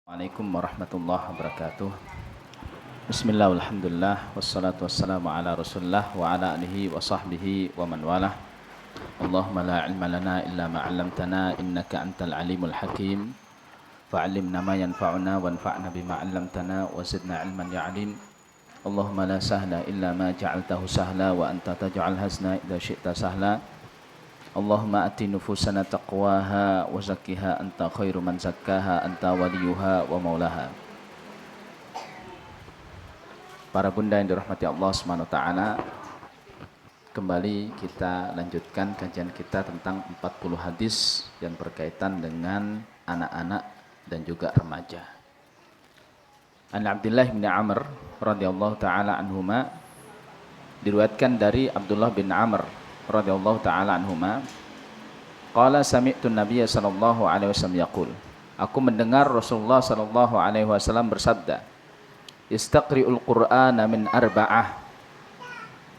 Assalamualaikum warahmatullahi wabarakatuh. Bismillah, alhamdulillah, wassalatu wassalamu ala rasulullah wa ala alihi wa sahbihi wa man walah. Allahumma la ilma lana illa ma 'allamtana innaka antal alimul hakim. Fa'allimna ma yanfa'una wanfa'na bima 'allamtana wa zidna ilman ya 'alim. Allahumma la sahla illa ma ja'altahu sahla wa anta taj'al hazna idza syi'ta sahla. Allahumma ati nufusana taqwaha wa zakkiha anta khairu man zakkaha anta waliyuha wa maulaha. Para bunda yang dirahmati Allah Subhanahu wa taala, kembali kita lanjutkan kajian kita tentang 40 hadis yang berkaitan dengan anak-anak dan juga remaja. An Abdullah bin Amr radhiyallahu taala anhuma, diriwayatkan dari Abdullah bin Amr radhiyallahu taala anhuma, qala sami'tu nabiyya sallallahu alaihi wasallam yaqul, aku mendengar Rasulullah sallallahu alaihi wasallam bersabda, istaqri'ul qur'ana min arba'ah,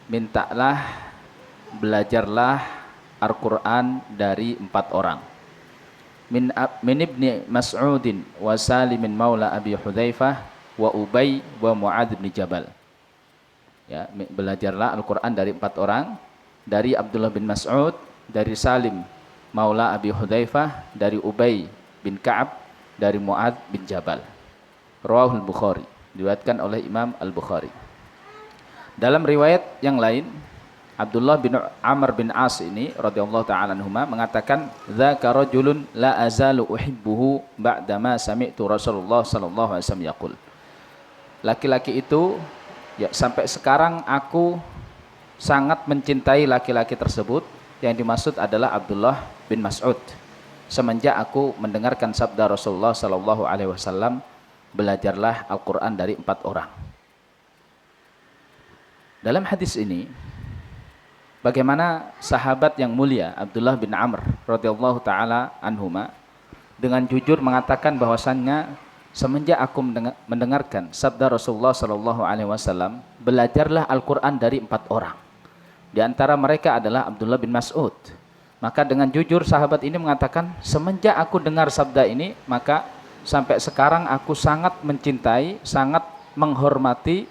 mintalah, belajarlah Al-Qur'an dari 4 orang. Min ibni Mas'udin wa Salimin maula Abi Hudzaifah wa Ubay wa Mu'adz bin Jabal. Ya, belajarlah Al-Qur'an dari 4 orang, dari Abdullah bin Mas'ud, dari Salim maula Abi Hudzaifah, dari Ubay bin Ka'ab, dari Mu'adz bin Jabal. Rawahul Bukhari, diriwayatkan oleh Imam Al-Bukhari. Dalam riwayat yang lain, Abdullah bin Amr bin As ini radhiyallahu ta'ala anhuma mengatakan, dzaka rajulun la azalu uhibbuhu ba'dama sami'tu Rasulullah sallallahu alaihi wasallam yaqul. Laki-laki itu, ya, sampai sekarang aku sangat mencintai laki-laki tersebut. Yang dimaksud adalah Abdullah bin Mas'ud, semenjak aku mendengarkan sabda Rasulullah sallallahu alaihi wasallam, belajarlah Al-Qur'an dari 4 orang. Dalam hadis ini, bagaimana sahabat yang mulia Abdullah bin Amr radhiyallahu taala anhuma dengan jujur mengatakan bahwasannya semenjak aku mendengarkan sabda Rasulullah sallallahu alaihi wasallam, belajarlah Al-Qur'an dari 4 orang. Di antara mereka adalah Abdullah bin Mas'ud. Maka dengan jujur sahabat ini mengatakan, semenjak aku dengar sabda ini, maka sampai sekarang aku sangat mencintai, sangat menghormati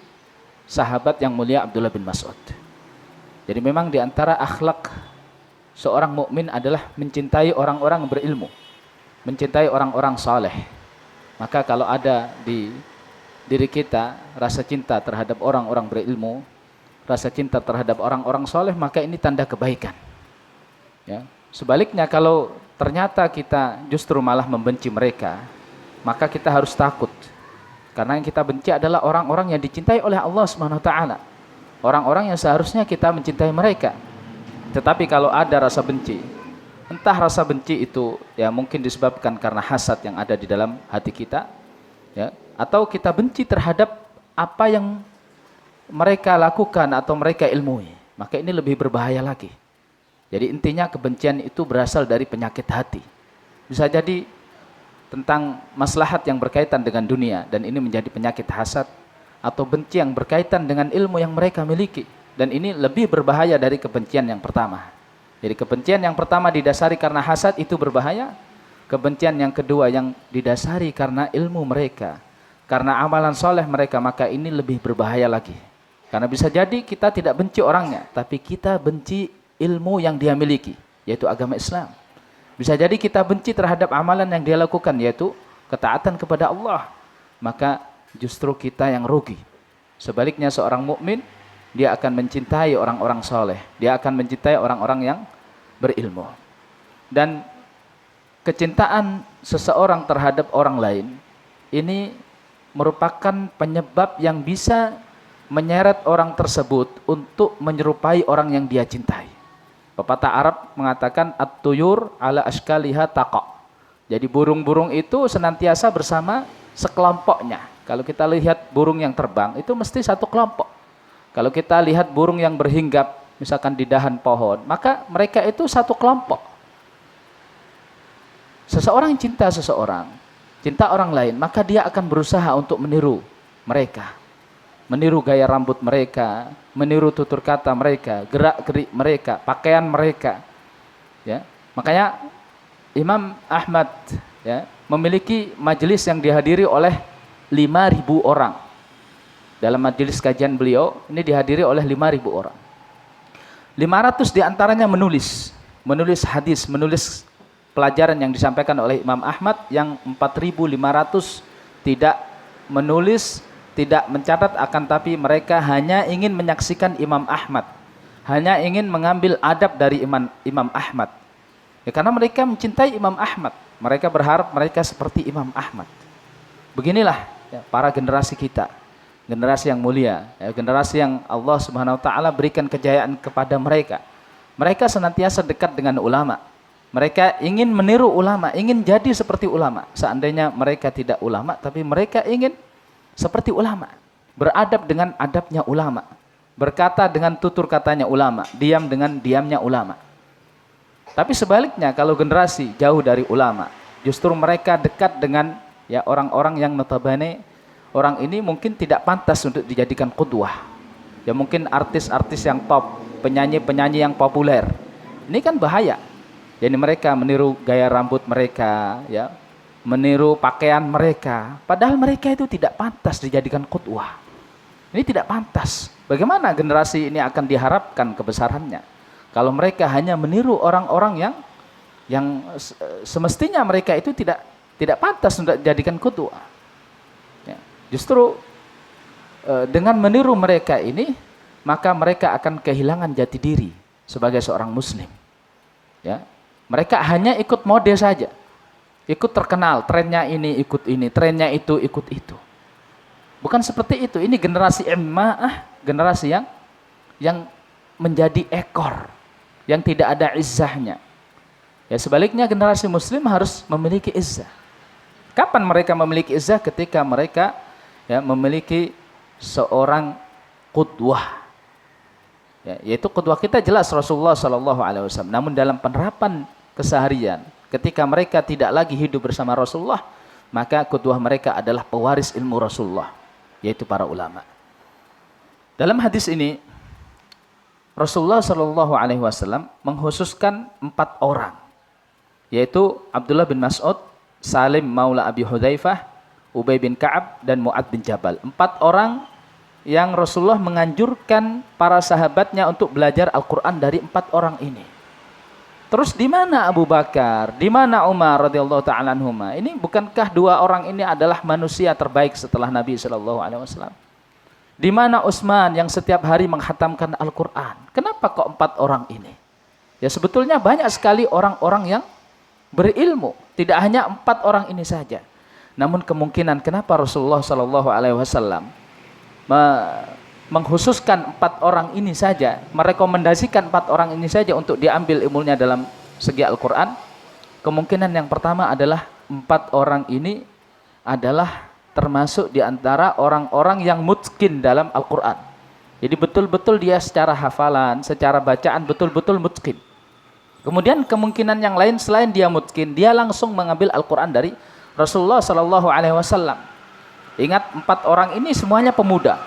sahabat yang mulia Abdullah bin Mas'ud. Jadi memang di antara akhlak seorang mukmin adalah mencintai orang-orang berilmu, mencintai orang-orang saleh. Maka kalau ada di diri kita rasa cinta terhadap orang-orang berilmu, rasa cinta terhadap orang-orang soleh, maka ini tanda kebaikan. Ya. Sebaliknya kalau ternyata kita justru malah membenci mereka, maka kita harus takut. Karena yang kita benci adalah orang-orang yang dicintai oleh Allah Subhanahu wa taala. Orang-orang yang seharusnya kita mencintai mereka. Tetapi kalau ada rasa benci, entah rasa benci itu ya mungkin disebabkan karena hasad yang ada di dalam hati kita, ya, atau kita benci terhadap apa yang mereka lakukan atau mereka ilmui, maka ini lebih berbahaya lagi. Jadi intinya kebencian itu berasal dari penyakit hati. Bisa jadi tentang maslahat yang berkaitan dengan dunia, dan ini menjadi penyakit hasad, atau benci yang berkaitan dengan ilmu yang mereka miliki, dan ini lebih berbahaya dari kebencian yang pertama. Jadi kebencian yang pertama didasari karena hasad, itu berbahaya. Kebencian yang kedua yang didasari karena ilmu mereka, karena amalan soleh mereka, maka ini lebih berbahaya lagi. Karena bisa jadi kita tidak benci orangnya, tapi kita benci ilmu yang dia miliki, yaitu agama Islam. Bisa jadi kita benci terhadap amalan yang dia lakukan, yaitu ketaatan kepada Allah. Maka justru kita yang rugi. Sebaliknya seorang mukmin, dia akan mencintai orang-orang soleh. Dia akan mencintai orang-orang yang berilmu. Dan kecintaan seseorang terhadap orang lain, ini merupakan penyebab yang bisa menyeret orang tersebut untuk menyerupai orang yang dia cintai. Pepatah Arab mengatakan at-tuyur ala ashkaliha taqa. Jadi burung-burung itu senantiasa bersama sekelompoknya. Kalau kita lihat burung yang terbang itu mesti satu kelompok. Kalau kita lihat burung yang berhinggap misalkan di dahan pohon, maka mereka itu satu kelompok. Seseorang cinta seseorang, cinta orang lain, maka dia akan berusaha untuk meniru mereka. Meniru gaya rambut mereka, meniru tutur kata mereka, gerak-gerik mereka, pakaian mereka. Ya. Makanya Imam Ahmad, ya, memiliki majelis yang dihadiri oleh 5.000 orang. Dalam majelis kajian beliau ini dihadiri oleh 5.000 orang. 500 diantaranya menulis hadis, menulis pelajaran yang disampaikan oleh Imam Ahmad, yang 4.500 tidak menulis, tidak mencatat, akan tapi mereka hanya ingin menyaksikan Imam Ahmad, hanya ingin mengambil adab dari Imam Ahmad. Ya, karena mereka mencintai Imam Ahmad, mereka berharap mereka seperti Imam Ahmad. Beginilah ya, para generasi kita, generasi yang mulia, ya, generasi yang Allah Subhanahu wa taala berikan kejayaan kepada mereka. Mereka senantiasa dekat dengan ulama. Mereka ingin meniru ulama, ingin jadi seperti ulama. Seandainya mereka tidak ulama, tapi mereka ingin seperti ulama. Beradab dengan adabnya ulama. Berkata dengan tutur katanya ulama, diam dengan diamnya ulama. Tapi sebaliknya, kalau generasi jauh dari ulama, justru mereka dekat dengan ya orang-orang yang notabene orang ini mungkin tidak pantas untuk dijadikan qudwah. Ya mungkin artis-artis yang top, penyanyi-penyanyi yang populer. Ini kan bahaya. Jadi mereka meniru gaya rambut mereka, ya, meniru pakaian mereka. Padahal mereka itu tidak pantas dijadikan qudwah. Ini tidak pantas. Bagaimana generasi ini akan diharapkan kebesarannya kalau mereka hanya meniru orang-orang yang semestinya mereka itu tidak pantas untuk dijadikan qudwah. Ya, justru dengan meniru mereka ini, maka mereka akan kehilangan jati diri sebagai seorang muslim. Ya, mereka hanya ikut mode saja, ikut terkenal, trennya ini ikut ini, trennya itu ikut itu. Bukan seperti itu. Ini generasi imma'ah, generasi yang menjadi ekor, yang tidak ada izzahnya. Ya, sebaliknya generasi muslim harus memiliki izzah. Kapan mereka memiliki izzah? Ketika mereka ya memiliki seorang qudwah. Ya, yaitu qudwah kita jelas Rasulullah SAW. Namun dalam penerapan keseharian, ketika mereka tidak lagi hidup bersama Rasulullah, maka qudwah mereka adalah pewaris ilmu Rasulullah, yaitu para ulama. Dalam hadis ini Rasulullah SAW mengkhususkan 4 orang, yaitu Abdullah bin Mas'ud, Salim Maula Abi Hudzaifah, Ubay bin Ka'ab, dan Mu'ad bin Jabal. 4 orang yang Rasulullah menganjurkan para sahabatnya untuk belajar Al-Quran dari 4 orang ini. Terus di mana Abu Bakar, di mana Umar radhiyallahu ta'ala anhuma? Ini bukankah 2 orang ini adalah manusia terbaik setelah Nabi SAW? Di mana Utsman yang setiap hari menghatamkan Al-Quran? Kenapa kok 4 orang ini? Ya sebetulnya banyak sekali orang-orang yang berilmu, tidak hanya 4 orang ini saja. Namun kemungkinan kenapa Rasulullah SAW mengkhususkan 4 orang ini saja, merekomendasikan 4 orang ini saja untuk diambil ilmunya dalam segi Al-Quran. Kemungkinan yang pertama adalah 4 orang ini adalah termasuk di antara orang-orang yang mutqin dalam Al-Quran. Jadi betul-betul dia secara hafalan, secara bacaan betul-betul mutqin. Kemudian kemungkinan yang lain selain dia mutqin, dia langsung mengambil Al-Quran dari Rasulullah SAW. Ingat, 4 orang ini semuanya pemuda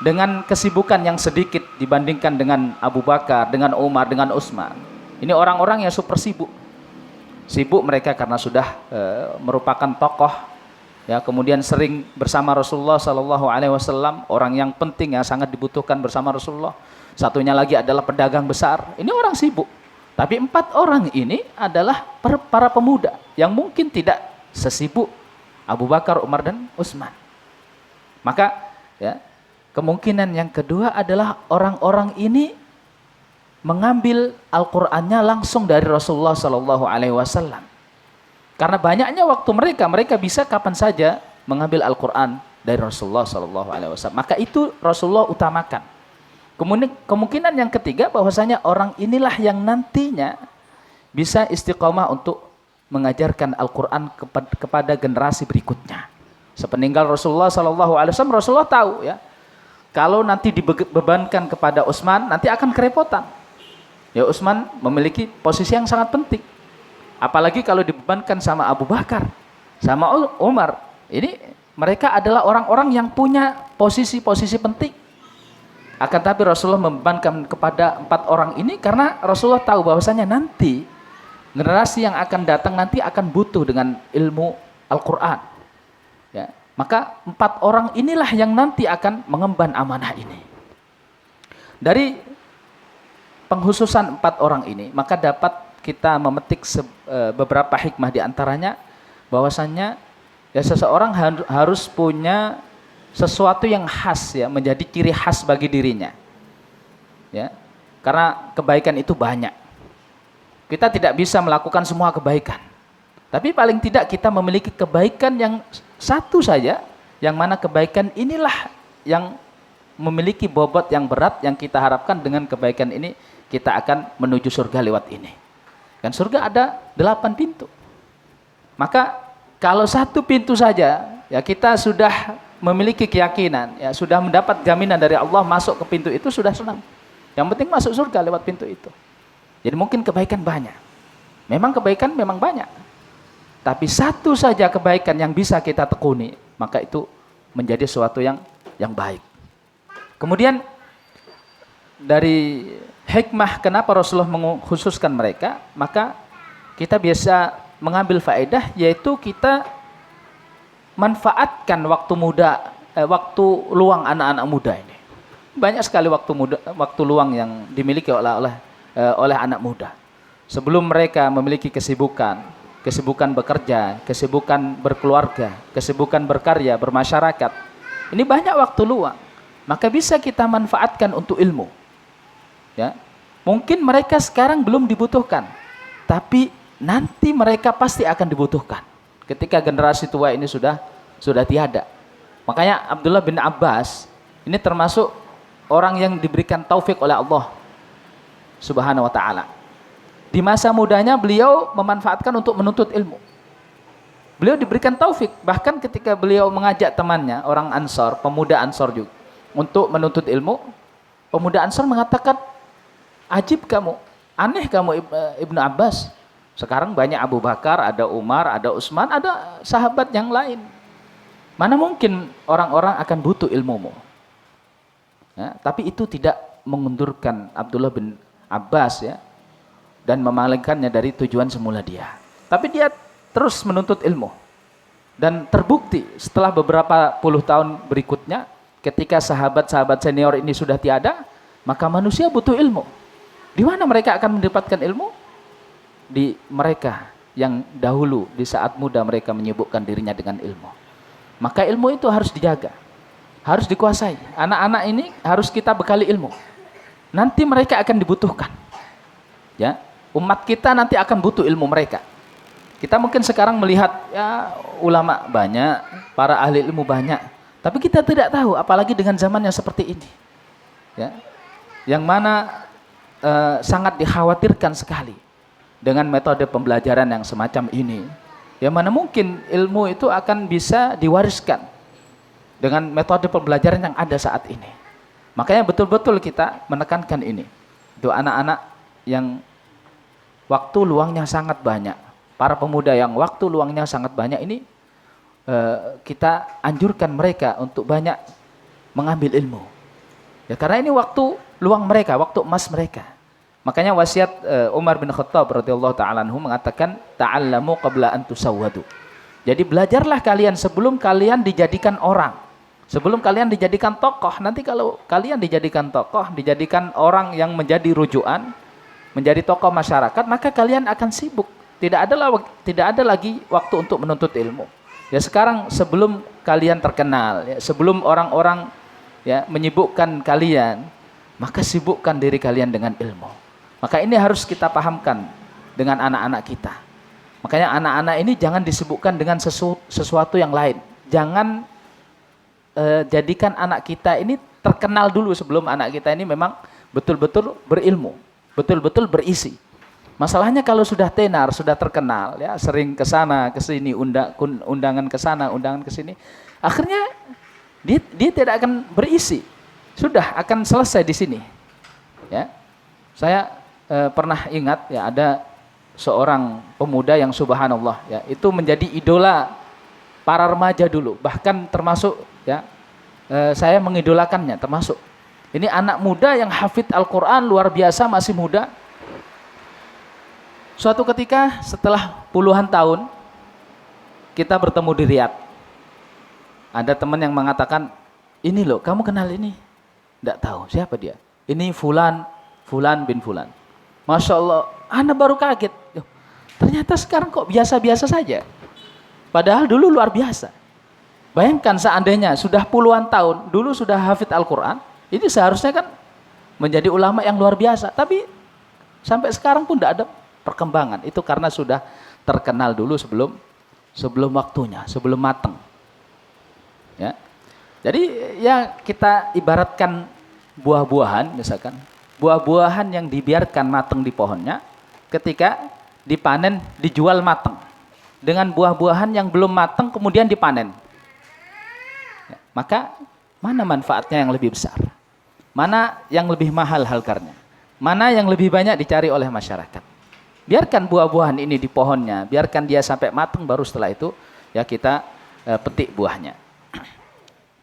dengan kesibukan yang sedikit dibandingkan dengan Abu Bakar, dengan Umar, dengan Utsman. Ini orang-orang yang super sibuk. Sibuk mereka karena sudah merupakan tokoh, ya, kemudian sering bersama Rasulullah SAW, orang yang penting yang sangat dibutuhkan bersama Rasulullah. Satunya lagi adalah pedagang besar. Ini orang sibuk. Tapi 4 orang ini adalah para pemuda yang mungkin tidak sesibuk Abu Bakar, Umar, dan Utsman. Maka ya, kemungkinan yang kedua adalah orang-orang ini mengambil Al-Qur'annya langsung dari Rasulullah SAW. Karena banyaknya waktu mereka bisa kapan saja mengambil Al-Qur'an dari Rasulullah SAW. Maka itu Rasulullah utamakan. Kemungkinan yang ketiga bahwasanya orang inilah yang nantinya bisa istiqomah untuk mengajarkan Al-Quran kepada generasi berikutnya. Sepeninggal Rasulullah SAW, Rasulullah tahu ya, kalau nanti dibebankan kepada Utsman nanti akan kerepotan. Ya, Utsman memiliki posisi yang sangat penting. Apalagi kalau dibebankan sama Abu Bakar, sama Umar. Ini mereka adalah orang-orang yang punya posisi-posisi penting. Akan tapi Rasulullah membebankan kepada 4 orang ini karena Rasulullah tahu bahwasanya nanti Generasi yang akan datang nanti akan butuh dengan ilmu Al-Quran. Ya. Maka 4 orang inilah yang nanti akan mengemban amanah ini. Dari penghususan 4 orang ini, maka dapat kita memetik beberapa hikmah di antaranya, bahwasannya ya seseorang harus punya sesuatu yang khas, ya, menjadi ciri khas bagi dirinya. Ya. Karena kebaikan itu banyak. Kita tidak bisa melakukan semua kebaikan. Tapi paling tidak kita memiliki kebaikan yang satu saja, yang mana kebaikan inilah yang memiliki bobot yang berat, yang kita harapkan dengan kebaikan ini kita akan menuju surga lewat ini. Kan surga ada 8 pintu. Maka kalau 1 pintu saja, ya kita sudah memiliki keyakinan, ya sudah mendapat jaminan dari Allah masuk ke pintu itu sudah senang. Yang penting masuk surga lewat pintu itu. Jadi mungkin kebaikan banyak. Memang kebaikan memang banyak. Tapi 1 saja kebaikan yang bisa kita tekuni, maka itu menjadi sesuatu yang baik. Kemudian dari hikmah kenapa Rasulullah mengkhususkan mereka, maka kita biasa mengambil faedah, yaitu kita manfaatkan waktu muda, waktu luang anak-anak muda ini. Banyak sekali waktu luang yang dimiliki oleh anak muda. Sebelum mereka memiliki kesibukan bekerja, kesibukan berkeluarga, kesibukan berkarya, bermasyarakat, ini banyak waktu luang. Maka bisa kita manfaatkan untuk ilmu. Ya. Mungkin mereka sekarang belum dibutuhkan, tapi nanti mereka pasti akan dibutuhkan ketika generasi tua ini sudah tiada. Makanya Abdullah bin Abbas ini termasuk orang yang diberikan taufik oleh Allah Subhanahu wa ta'ala. Di masa mudanya beliau memanfaatkan untuk menuntut ilmu. Beliau diberikan taufik, bahkan ketika beliau mengajak temannya, orang Ansor, pemuda Ansor juga, untuk menuntut ilmu, pemuda Ansor mengatakan, ajib kamu, aneh kamu Ibnu Abbas. Sekarang banyak Abu Bakar, ada Umar, ada Utsman, ada sahabat yang lain. Mana mungkin orang-orang akan butuh ilmumu? Ya, tapi itu tidak mengundurkan Abdullah bin Abbas, ya, dan memalingkannya dari tujuan semula dia. Tapi dia terus menuntut ilmu. Dan terbukti setelah beberapa puluh tahun berikutnya, ketika sahabat-sahabat senior ini sudah tiada, maka manusia butuh ilmu. Di mana mereka akan mendapatkan ilmu? Di mereka yang dahulu di saat muda mereka menyibukkan dirinya dengan ilmu. Maka ilmu itu harus dijaga, harus dikuasai. Anak-anak ini harus kita bekali ilmu. Nanti mereka akan dibutuhkan. Ya, umat kita nanti akan butuh ilmu mereka. Kita mungkin sekarang melihat ya ulama banyak, para ahli ilmu banyak, tapi kita tidak tahu apalagi dengan zaman yang seperti ini. Ya. Yang mana sangat dikhawatirkan sekali dengan metode pembelajaran yang semacam ini. Yang mana mungkin ilmu itu akan bisa diwariskan dengan metode pembelajaran yang ada saat ini. Makanya betul-betul kita menekankan ini. Itu anak-anak yang waktu luangnya sangat banyak. Para pemuda yang waktu luangnya sangat banyak ini, kita anjurkan mereka untuk banyak mengambil ilmu. Ya, karena ini waktu luang mereka, waktu emas mereka. Makanya wasiat Umar bin Khattab radhiyallahu ta'ala anhu mengatakan, ta'allamu qabla an tusawwadu. Jadi belajarlah kalian sebelum kalian dijadikan orang. Sebelum kalian dijadikan tokoh. Nanti kalau kalian dijadikan tokoh, dijadikan orang yang menjadi rujukan, menjadi tokoh masyarakat, maka kalian akan sibuk. Tidak ada lagi waktu untuk menuntut ilmu. Ya sekarang sebelum kalian terkenal, ya, sebelum orang-orang ya menyibukkan kalian, maka sibukkan diri kalian dengan ilmu. Maka ini harus kita pahamkan dengan anak-anak kita. Makanya anak-anak ini jangan disibukkan dengan sesuatu yang lain. Jangan jadikan anak kita ini terkenal dulu sebelum anak kita ini memang betul-betul berilmu, betul-betul berisi. Masalahnya kalau sudah tenar, sudah terkenal, ya sering ke sana, ke sini, undangan ke sana, undangan ke sini, akhirnya dia tidak akan berisi. Sudah akan selesai di sini. Ya. Saya pernah ingat ya ada seorang pemuda yang subhanallah ya, itu menjadi idola para remaja dulu, bahkan termasuk ya saya mengidolakannya termasuk. Ini anak muda yang hafid Al-Qur'an luar biasa, masih muda. Suatu ketika setelah puluhan tahun kita bertemu di Riyadh. Ada teman yang mengatakan, ini loh, kamu kenal ini? Tidak tahu, siapa dia? Ini Fulan bin Fulan. Masya Allah, Anda baru kaget. Ternyata sekarang kok biasa-biasa saja. Padahal dulu luar biasa. Bayangkan seandainya sudah puluhan tahun, dulu sudah hafid Al-Quran, ini seharusnya kan menjadi ulama yang luar biasa. Tapi sampai sekarang pun tidak ada perkembangan. Itu karena sudah terkenal dulu sebelum waktunya, sebelum matang. Ya. Jadi ya kita ibaratkan buah-buahan, misalkan buah-buahan yang dibiarkan matang di pohonnya, ketika dipanen dijual matang. Dengan buah-buahan yang belum matang kemudian dipanen. Ya, maka mana manfaatnya yang lebih besar? Mana yang lebih mahal harganya? Mana yang lebih banyak dicari oleh masyarakat? Biarkan buah-buahan ini di pohonnya, biarkan dia sampai matang, baru setelah itu ya kita petik buahnya.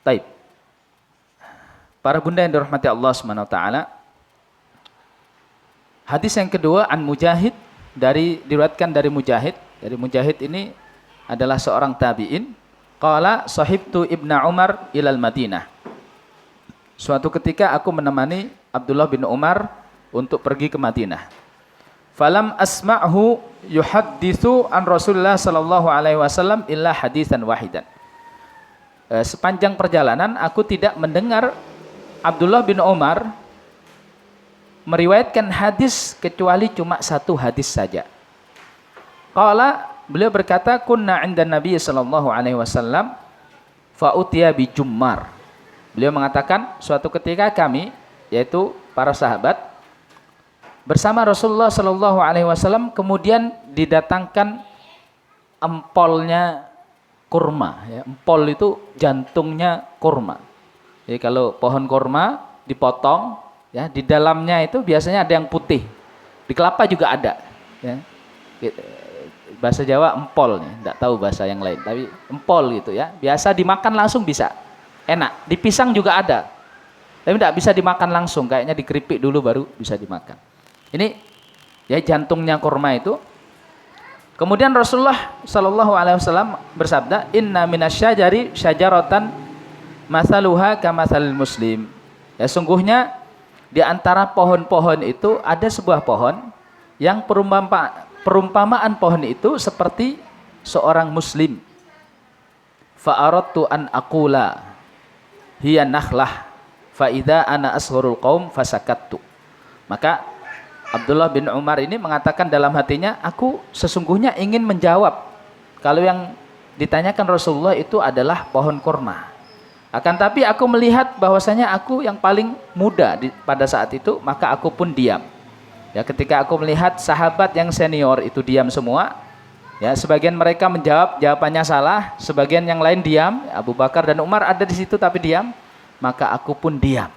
Taib. Para bunda yang dirahmati Allah SWT, hadis yang kedua an Mujahid, diriwayatkan dari Mujahid. Dari Mujahid ini adalah seorang tabi'in. Qala sahibtu Ibnu Umar ilal Madinah. Suatu ketika aku menemani Abdullah bin Umar untuk pergi ke Madinah. Falam asma'hu yuhadditsu an Rasulullah sallallahu alaihi wasallam illa hadisan wahidan. Sepanjang perjalanan aku tidak mendengar Abdullah bin Umar meriwayatkan hadis kecuali cuma satu hadis saja. Qala, beliau berkata, kunna 'inda Nabi sallallahu alaihi wasallam fa utiya bi jummar. Beliau mengatakan suatu ketika kami, yaitu para sahabat, bersama Rasulullah sallallahu alaihi wasallam kemudian didatangkan empolnya kurma, ya. Empol itu jantungnya kurma. Jadi kalau pohon kurma dipotong, ya, di dalamnya itu biasanya ada yang putih. Di kelapa juga ada, ya. Bahasa Jawa empol, ya. Tidak tahu bahasa yang lain, tapi empol gitu ya. Biasa dimakan langsung bisa, enak. Di pisang juga ada, tapi tidak bisa dimakan langsung. Kayaknya dikeripik dulu baru bisa dimakan. Ini ya jantungnya kurma itu. Kemudian Rasulullah Shallallahu Alaihi Wasallam bersabda, Inna minasyajari syajaratan masaluha kamatsalil muslim. Ya, sungguhnya di antara pohon-pohon itu ada sebuah pohon yang perumpamaan pohon itu seperti seorang muslim. Fa'aradtu an aqula hiya nakhlah fa idza ana ashurul qaum fasakattu. Maka Abdullah bin Umar ini mengatakan dalam hatinya, aku sesungguhnya ingin menjawab kalau yang ditanyakan Rasulullah itu adalah pohon kurma. Akan tapi aku melihat bahwasanya aku yang paling muda pada saat itu, maka aku pun diam. Ya, ketika aku melihat sahabat yang senior itu diam semua, ya, sebagian mereka menjawab jawabannya salah, sebagian yang lain diam. Abu Bakar dan Umar ada di situ tapi diam, maka aku pun diam.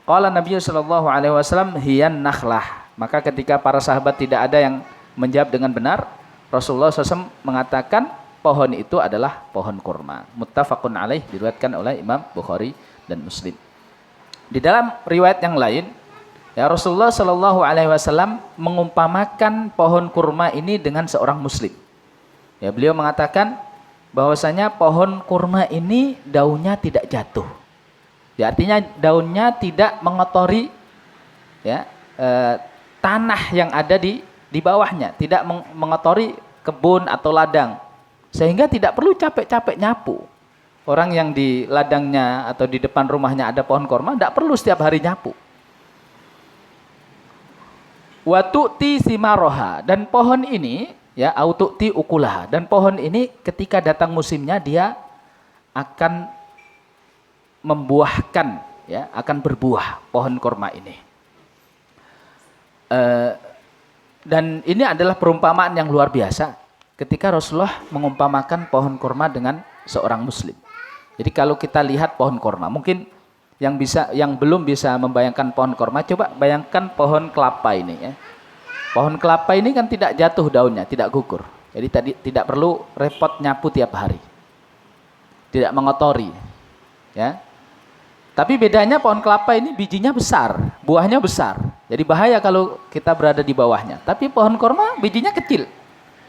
Qala Nabi sallallahu alaihi wasallam hiyan nakhlah. Maka ketika para sahabat tidak ada yang menjawab dengan benar, Rasulullah SAW mengatakan pohon itu adalah pohon kurma. Muttafaqun alaih, diriwayatkan oleh Imam Bukhari dan Muslim. Di dalam riwayat yang lain, ya, Rasulullah sallallahu alaihi wasallam mengumpamakan pohon kurma ini dengan seorang muslim. Ya, beliau mengatakan bahwasanya pohon kurma ini daunnya tidak jatuh. Ya, artinya daunnya tidak mengotori, ya, tanah yang ada di bawahnya, tidak mengotori kebun atau ladang, sehingga tidak perlu capek-capek nyapu. Orang yang di ladangnya atau di depan rumahnya ada pohon kurma, tidak perlu setiap hari nyapu. Wa tu'ti simaroha, dan pohon ini, ya, au tu'ti ukulaha, dan pohon ini ketika datang musimnya dia akan membuahkan, ya, akan berbuah pohon kurma ini. Dan ini adalah perumpamaan yang luar biasa ketika Rasulullah mengumpamakan pohon kurma dengan seorang muslim. Jadi kalau kita lihat pohon kurma, mungkin yang belum bisa membayangkan pohon kurma, coba bayangkan pohon kelapa ini, ya. Pohon kelapa ini kan tidak jatuh daunnya, tidak gugur. Jadi tidak perlu repot nyapu tiap hari, tidak mengotori, ya. Tapi bedanya pohon kelapa ini bijinya besar, buahnya besar, Jadi bahaya kalau kita berada di bawahnya. Tapi pohon korma bijinya kecil.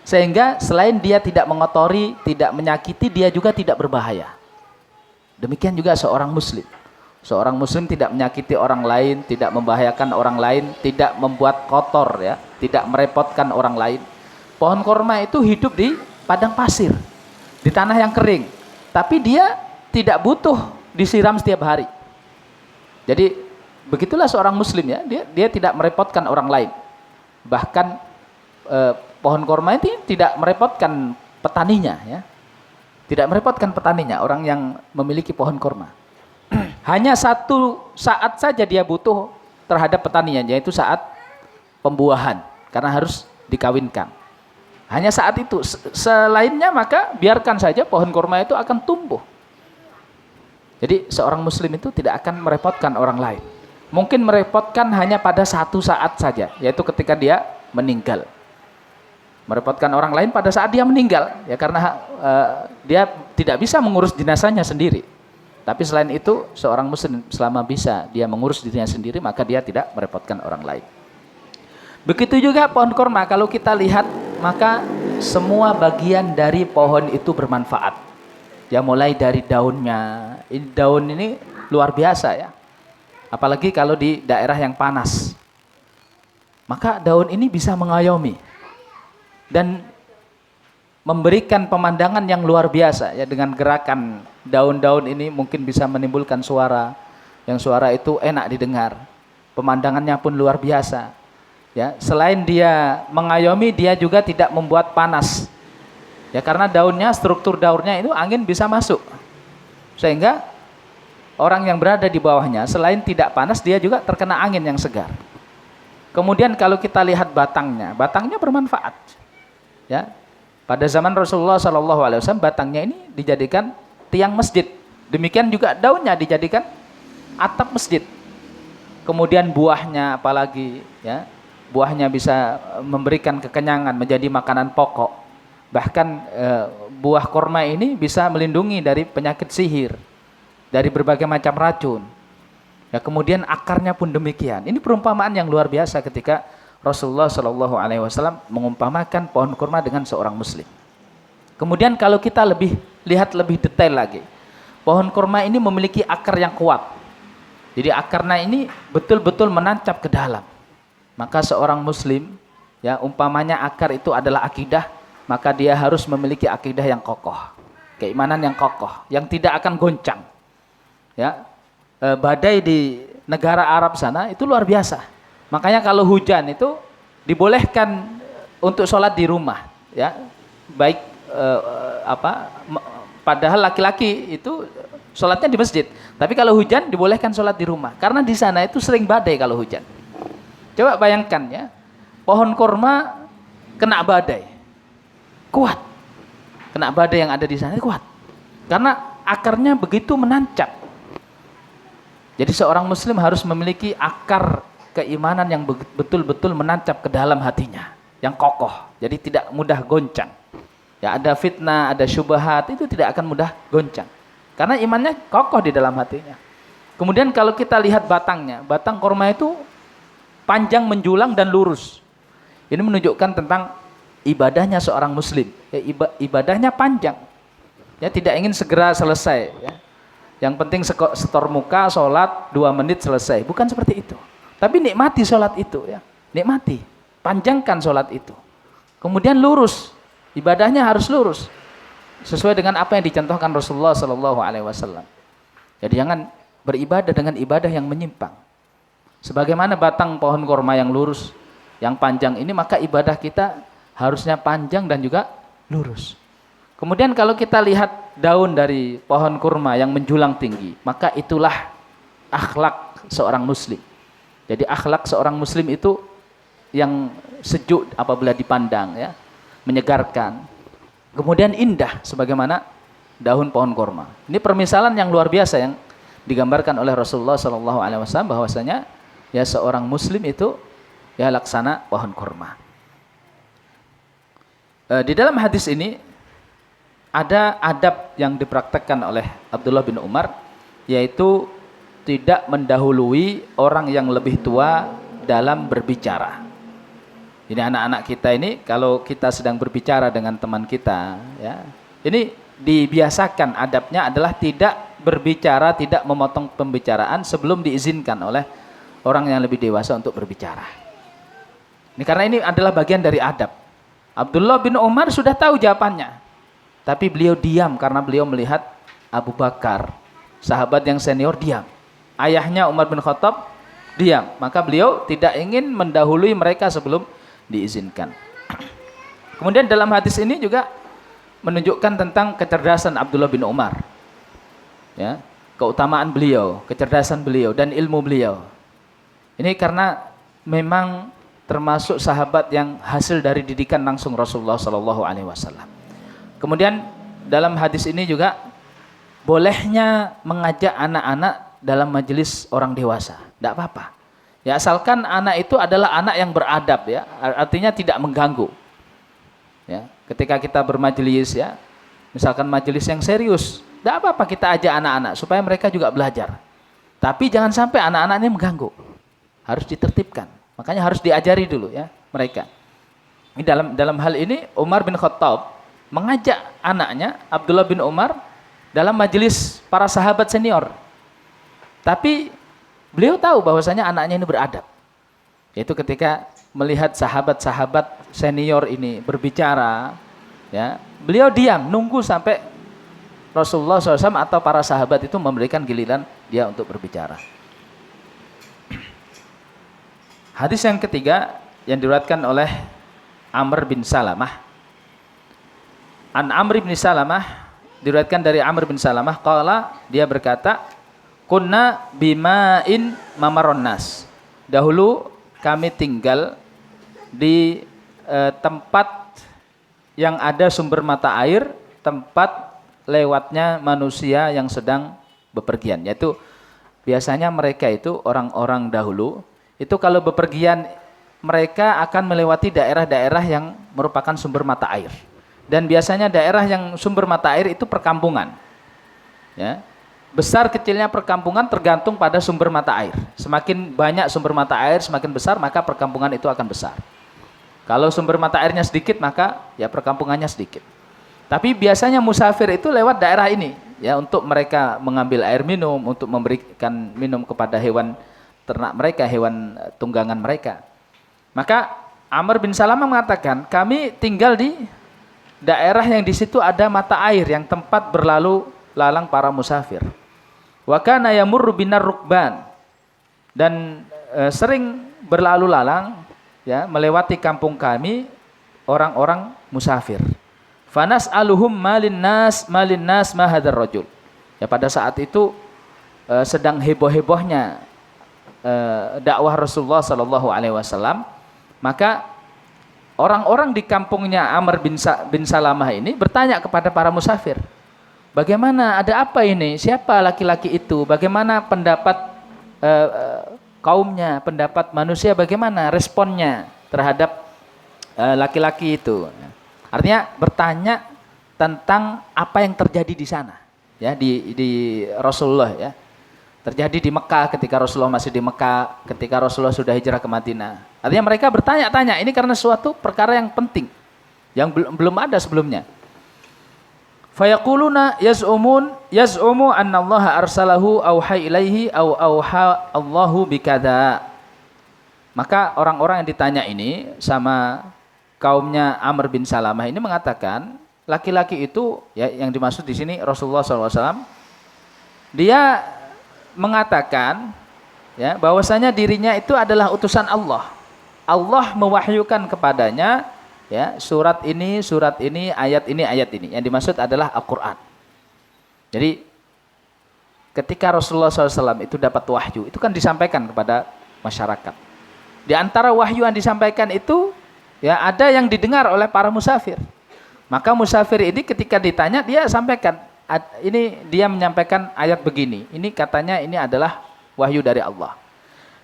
Sehingga selain dia tidak mengotori, tidak menyakiti, dia juga tidak berbahaya. Demikian juga seorang muslim. Seorang muslim tidak menyakiti orang lain, tidak membahayakan orang lain, tidak membuat kotor ya, tidak merepotkan orang lain. Pohon korma itu hidup di padang pasir, di tanah yang kering. Tapi dia tidak butuh disiram setiap hari. Jadi begitulah seorang muslim ya, dia tidak merepotkan orang lain. Bahkan pohon korma itu tidak merepotkan petaninya ya. Tidak merepotkan petaninya, orang yang memiliki pohon korma. Hanya satu saat saja dia butuh terhadap petaninya, yaitu saat pembuahan, karena harus dikawinkan. Hanya saat itu, selainnya maka biarkan saja pohon korma itu akan tumbuh. Jadi seorang muslim itu tidak akan merepotkan orang lain. Mungkin merepotkan hanya pada satu saat saja, yaitu ketika dia meninggal. Merepotkan orang lain pada saat dia meninggal, ya karena dia tidak bisa mengurus jenazahnya sendiri. Tapi selain itu, seorang muslim selama bisa dia mengurus dirinya sendiri, maka dia tidak merepotkan orang lain. Begitu juga pohon korma, kalau kita lihat, maka semua bagian dari pohon itu bermanfaat. Ya mulai dari daunnya, daun ini luar biasa ya. Apalagi kalau di daerah yang panas. Maka daun ini bisa mengayomi dan memberikan pemandangan yang luar biasa ya, dengan gerakan daun-daun ini mungkin bisa menimbulkan suara yang suara itu enak didengar. Pemandangannya pun luar biasa. Ya, selain dia mengayomi, dia juga tidak membuat panas. Ya, karena daunnya, struktur daunnya itu angin bisa masuk. Sehingga orang yang berada di bawahnya selain tidak panas, dia juga terkena angin yang segar. Kemudian kalau kita lihat batangnya bermanfaat. Ya. Pada zaman Rasulullah SAW, batangnya ini dijadikan tiang masjid. Demikian juga daunnya dijadikan atap masjid. Kemudian buahnya apalagi, ya, buahnya bisa memberikan kekenyangan, menjadi makanan pokok. Bahkan buah korma ini bisa melindungi dari penyakit sihir, dari berbagai macam racun. Ya, kemudian akarnya pun demikian. Ini perumpamaan yang luar biasa ketika Rasulullah SAW mengumpamakan pohon kurma dengan seorang muslim. Kemudian kalau kita lihat lebih detail lagi, pohon kurma ini memiliki akar yang kuat. Jadi akarnya ini betul-betul menancap ke dalam. Maka seorang muslim, ya umpamanya akar itu adalah akidah, maka dia harus memiliki akidah yang kokoh, keimanan yang kokoh, yang tidak akan goncang. Ya, badai di negara Arab sana itu luar biasa. Makanya kalau hujan itu dibolehkan untuk sholat di rumah, ya, baik padahal laki-laki itu sholatnya di masjid, tapi kalau hujan dibolehkan sholat di rumah, karena di sana itu sering badai kalau hujan. Coba bayangkan ya, pohon kurma kena badai, kuat, kena badai yang ada di sana kuat, karena akarnya begitu menancap. Jadi seorang muslim harus memiliki akar keimanan yang betul-betul menancap ke dalam hatinya, yang kokoh, jadi tidak mudah goncang. Ya, ada fitnah, ada syubhat, itu tidak akan mudah goncang, karena imannya kokoh di dalam hatinya. Kemudian kalau kita lihat batangnya, batang kurma itu panjang, menjulang dan lurus. Ini menunjukkan tentang ibadahnya seorang muslim. Ya, ibadahnya panjang. Ya, tidak ingin segera selesai. Ya. Yang penting setor muka, sholat 2 menit selesai. Bukan seperti itu. Tapi nikmati sholat itu, ya, nikmati, panjangkan sholat itu. Kemudian lurus, ibadahnya harus lurus, sesuai dengan apa yang dicontohkan Rasulullah SAW. Jadi jangan beribadah dengan ibadah yang menyimpang. Sebagaimana batang pohon kurma yang lurus, yang panjang ini, maka ibadah kita harusnya panjang dan juga lurus. Kemudian kalau kita lihat daun dari pohon kurma yang menjulang tinggi, maka itulah akhlak seorang muslim. Jadi akhlak seorang muslim itu yang sejuk apabila dipandang, ya, menyegarkan. Kemudian indah sebagaimana daun pohon kurma. Ini permisalan yang luar biasa yang digambarkan oleh Rasulullah SAW, bahwasanya ya seorang muslim itu ya laksana pohon kurma. Di dalam hadis ini ada adab yang dipraktekkan oleh Abdullah bin Umar, yaitu tidak mendahului orang yang lebih tua dalam berbicara. Ini anak-anak kita ini kalau kita sedang berbicara dengan teman kita, ya, ini dibiasakan adabnya adalah tidak berbicara, tidak memotong pembicaraan sebelum diizinkan oleh orang yang lebih dewasa untuk berbicara. Ini karena ini adalah bagian dari adab. Abdullah bin Umar sudah tahu jawabannya, tapi beliau diam karena beliau melihat Abu Bakar, sahabat yang senior, diam. Ayahnya Umar bin Khattab diam, maka beliau tidak ingin mendahului mereka sebelum diizinkan. Kemudian dalam hadis ini juga menunjukkan tentang kecerdasan Abdullah bin Umar, ya, keutamaan beliau, kecerdasan beliau dan ilmu beliau. Ini karena memang termasuk sahabat yang hasil dari didikan langsung Rasulullah SAW. Kemudian dalam hadis ini juga bolehnya mengajak anak-anak dalam majelis orang dewasa, tidak apa-apa. Ya, asalkan anak itu adalah anak yang beradab, ya, artinya tidak mengganggu. Ya, ketika kita bermajelis, ya, misalkan majelis yang serius, tidak apa-apa kita ajak anak-anak supaya mereka juga belajar. Tapi jangan sampai anak-anak ini mengganggu, harus ditertibkan. Makanya harus diajari dulu, ya, mereka. Ini dalam hal ini Umar bin Khattab mengajak anaknya Abdullah bin Umar dalam majelis para sahabat senior. Tapi beliau tahu bahwasanya anaknya ini beradab. Yaitu ketika melihat sahabat-sahabat senior ini berbicara, ya, beliau diam, nunggu sampai Rasulullah SAW atau para sahabat itu memberikan giliran dia untuk berbicara. Hadis yang ketiga yang diriwayatkan oleh Amr bin Salamah. An Amr bin Salamah, diriwayatkan dari Amr bin Salamah, qala, dia berkata, kunna bima'in mamarron nas. Dahulu kami tinggal di tempat yang ada sumber mata air, tempat lewatnya manusia yang sedang bepergian. Yaitu biasanya mereka itu orang-orang dahulu itu kalau bepergian mereka akan melewati daerah-daerah yang merupakan sumber mata air. Dan biasanya daerah yang sumber mata air itu perkampungan. Ya. Besar kecilnya perkampungan tergantung pada sumber mata air. Semakin banyak sumber mata air, semakin besar, maka perkampungan itu akan besar. Kalau sumber mata airnya sedikit, maka ya perkampungannya sedikit. Tapi biasanya musafir itu lewat daerah ini, ya, untuk mereka mengambil air minum, untuk memberikan minum kepada hewan ternak mereka, hewan tunggangan mereka. Maka Amr bin Salamah mengatakan, kami tinggal di daerah yang di situ ada mata air, yang tempat berlalu lalang para musafir. Wa kana yamurru binar rukban, dan sering berlalu lalang, ya, melewati kampung kami orang-orang musafir. Fanas aluhum malin nas ma hadzal rajul. Ya, pada saat itu sedang heboh-hebohnya dakwah Rasulullah Sallallahu Alaihi Wasallam, maka orang-orang di kampungnya Amr bin Salamah ini bertanya kepada para musafir, bagaimana, ada apa ini, siapa laki-laki itu, bagaimana pendapat kaumnya, pendapat manusia, bagaimana responnya terhadap laki-laki itu. Artinya bertanya tentang apa yang terjadi di sana, ya, di Rasulullah, ya. Terjadi di Mekah ketika Rasulullah masih di Mekah, ketika Rasulullah sudah hijrah ke Madinah. Artinya mereka bertanya-tanya, ini karena suatu perkara yang penting, yang belum ada sebelumnya. Fayaquluna yaz'umu anna Allah arsalahu auha ilaihi au auha Allahu bikadza. Maka orang-orang yang ditanya ini sama kaumnya Amr bin Salamah ini mengatakan, laki-laki itu, ya, yang dimaksud di sini Rasulullah SAW, dia mengatakan, ya, bahwasanya dirinya itu adalah utusan Allah. Allah mewahyukan kepadanya, ya, surat ini, ayat ini, ayat ini. Yang dimaksud adalah Al-Quran. Jadi ketika Rasulullah SAW itu dapat wahyu, itu kan disampaikan kepada masyarakat. Di antara wahyu yang disampaikan itu, ya, ada yang didengar oleh para musafir. Maka musafir ini ketika ditanya, dia sampaikan, ini dia menyampaikan ayat begini, ini katanya ini adalah wahyu dari Allah.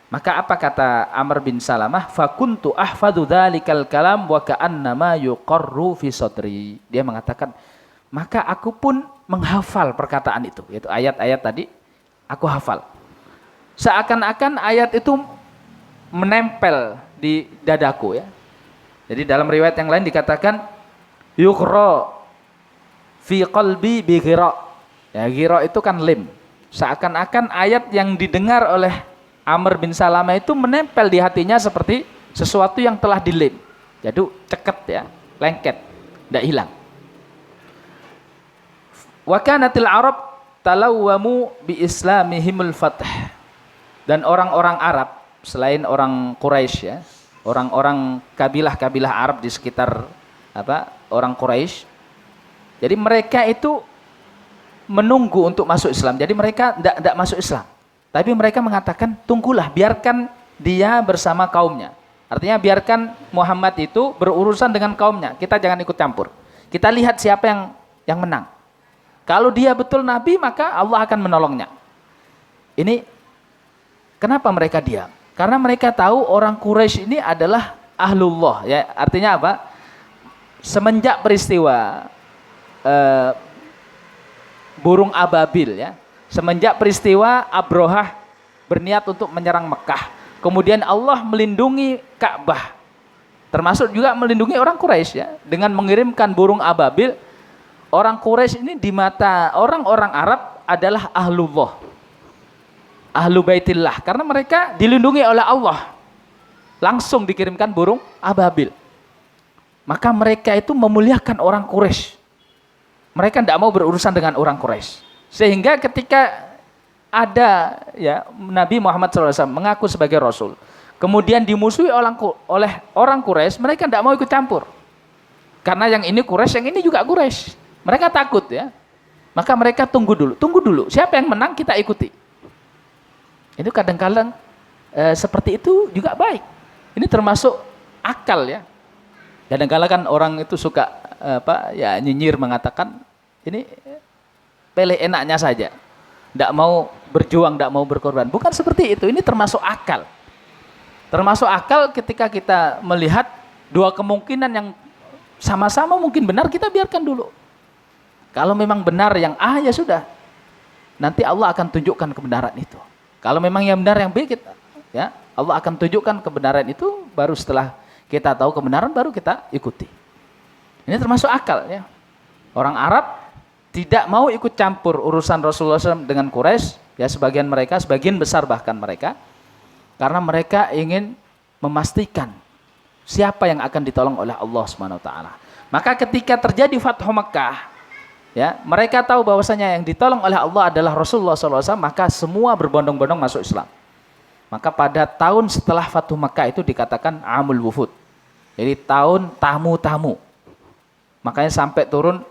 Maka apa kata Amr bin Salamah? Fakuntu ahfadhu dzalikal kalam wa ka'annama yuqarru fi sadri. Dia mengatakan, maka aku pun menghafal perkataan itu, yaitu ayat-ayat tadi aku hafal. Seakan-akan ayat itu menempel di dadaku ya. Jadi dalam riwayat yang lain dikatakan yuqra fi qalbi bi ghira. Ya, ghira itu kan lim. Seakan-akan ayat yang didengar oleh Amr bin Salamah itu menempel di hatinya seperti sesuatu yang telah dilem. Jadi ceket ya, lengket, tidak hilang. Wa kanatil Arab talawwamu bi islamihimul fath. Dan orang-orang Arab selain orang Quraisy ya, orang-orang kabilah-kabilah Arab di sekitar orang Quraisy. Jadi mereka itu menunggu untuk masuk Islam. Jadi mereka tidak masuk Islam. Tapi mereka mengatakan, tunggulah, biarkan dia bersama kaumnya. Artinya biarkan Muhammad itu berurusan dengan kaumnya. Kita jangan ikut campur. Kita lihat siapa yang menang. Kalau dia betul Nabi, maka Allah akan menolongnya. Ini kenapa mereka diam? Karena mereka tahu orang Quraisy ini adalah ahlullah. Ya, artinya apa? Semenjak peristiwa burung ababil ya, semenjak peristiwa Abrohah berniat untuk menyerang Mekah, kemudian Allah melindungi Ka'bah, termasuk juga melindungi orang Quraisy ya, dengan mengirimkan burung ababil. Orang Quraisy ini di mata orang-orang Arab adalah ahlullah, ahlu baitillah, karena mereka dilindungi oleh Allah, langsung dikirimkan burung ababil. Maka mereka itu memuliakan orang Quraisy. Mereka tidak mau berurusan dengan orang Quraisy. Sehingga ketika ada ya Nabi Muhammad SAW mengaku sebagai Rasul, kemudian dimusuhi oleh orang Quraisy, mereka tidak mau ikut campur. Karena yang ini Quraisy, yang ini juga Quraisy. Mereka takut ya. Maka mereka tunggu dulu. Siapa yang menang kita ikuti. Itu kadang-kadang seperti itu juga baik. Ini termasuk akal ya. Kadang-kadang kan orang itu suka nyinyir mengatakan ini pilih enaknya saja, tidak mau berjuang, tidak mau berkorban. Bukan seperti itu. Ini termasuk akal. Termasuk akal ketika kita melihat dua kemungkinan yang sama-sama mungkin benar, kita biarkan dulu. Kalau memang benar yang A, ya sudah. Nanti Allah akan tunjukkan kebenaran itu. Kalau memang yang benar yang B, ya Allah akan tunjukkan kebenaran itu. Baru setelah kita tahu kebenaran, baru kita ikuti. Ini termasuk akal ya. Orang Arab tidak mau ikut campur urusan Rasulullah SAW dengan Quraisy, ya sebagian besar bahkan mereka, karena mereka ingin memastikan siapa yang akan ditolong oleh Allah SWT. Maka ketika terjadi Fathu Makkah, ya mereka tahu bahwasanya yang ditolong oleh Allah adalah Rasulullah SAW, maka semua berbondong-bondong masuk Islam. Maka pada tahun setelah Fathu Makkah itu dikatakan Amul Wufud. Jadi tahun tamu-tamu. Makanya sampai turun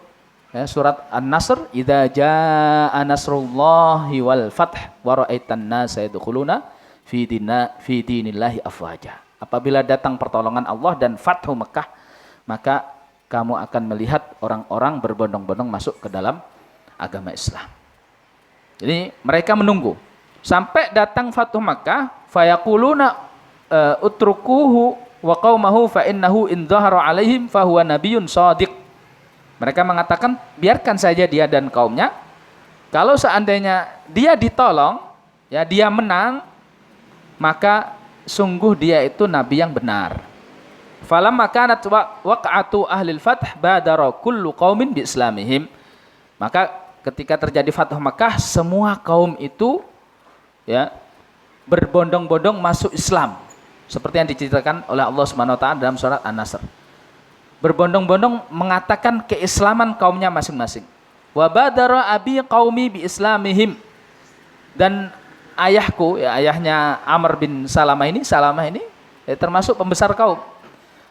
ya, surat An-Nasr, idza jaa nasrullahi wal fath wa ra'aitan nasa yadkhuluna fi dinillahi afwaja. Apabila datang pertolongan Allah dan Fathu Makkah, maka kamu akan melihat orang-orang berbondong-bondong masuk ke dalam agama Islam. Jadi mereka menunggu sampai datang Fathu Makkah, fayaquluna utrukuhu wa qaumahu fa innahu in dhahara alaihim fa huwa nabiyyun shadiq. Mereka mengatakan biarkan saja dia dan kaumnya. Kalau seandainya dia ditolong, ya dia menang, maka sungguh dia itu nabi yang benar. Falamma kanat waqa'atu ahlil fath badara kullu qaumin bi islamihim. Maka ketika terjadi Fathu Makkah, semua kaum itu ya berbondong-bondong masuk Islam. Seperti yang diceritakan oleh Allah Subhanahu wa taala dalam surat An-Nasr. Berbondong-bondong mengatakan keislaman kaumnya masing-masing. Wa badara abi qaumi bi islamihim. Dan ayahku, ya ayahnya Amr bin Salamah ini ya, termasuk pembesar kaum.